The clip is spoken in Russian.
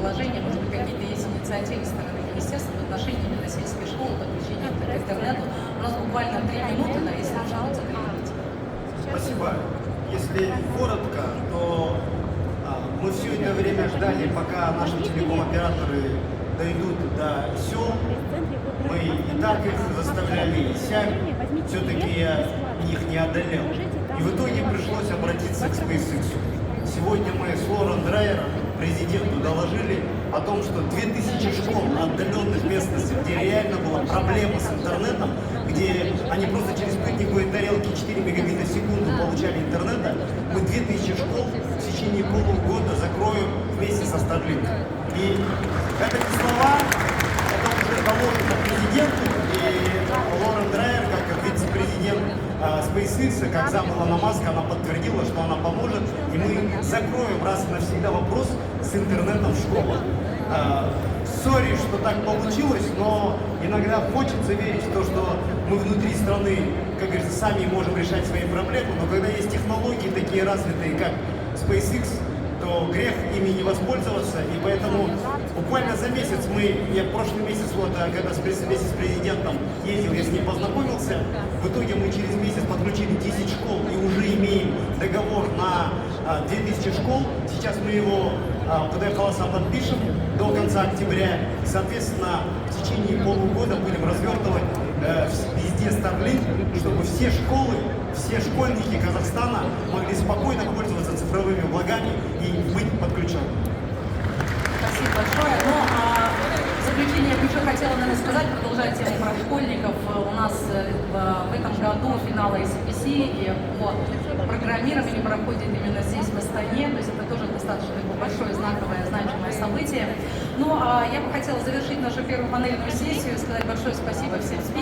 положение, может быть, какие-то есть инициативы со стороны министерства в отношении именно сельской школы, подключения к интернету. У нас буквально 3 минуты, да, если можно будет закрепить. Спасибо. Если коротко, то мы все это время ждали, пока наши телеком-операторы дойдут до сел. Мы и так их заставляли, и сяк. Все-таки я их не одолел. И в итоге пришлось обратиться к SpaceX. Сегодня мы с Лорен Драйером, президенту, доложили о том, что 2000 школ на отдаленных местностях, где реально была проблема с интернетом, где они просто через спутниковые тарелки 4 мегабита в секунду получали интернета, мы 2000 школ в течение полугода закроем вместе со Starlink. И это не слова, это уже доложено президенту, и Лорен Драйер, как вице-президент SpaceX, как зам Илона Маска, она подтвердила, что она поможет, и мы закроем раз и навсегда вопрос с интернетом в школах. Сори, что так получилось, но иногда хочется верить в то, что мы внутри страны, как говорится, сами можем решать свои проблемы, но когда есть технологии такие развитые, как SpaceX, то грех ими не воспользоваться, и поэтому буквально за месяц я прошлый месяц, вот, когда вместе с президентом ездил, я с ним познакомился, в итоге мы через месяц подключили 10 школ и уже имеем договор на 2000 школ, сейчас мы его, когда я голосам, подпишем до конца октября, и, соответственно, в течение полугода будем развертывать везде Starlink, чтобы все школы, все школьники Казахстана могли спокойно пользоваться цифровыми благами и быть подключенными. Спасибо большое. Ну, в заключение я бы еще хотела, наверное, сказать, продолжая тему про школьников. У нас в этом году финал ACPC и по программированию проходит именно здесь, в Астане. То есть это тоже достаточно большое, знаковое, значимое событие. Ну, я бы хотела завершить нашу первую панельную сессию и сказать большое спасибо всем спикерам.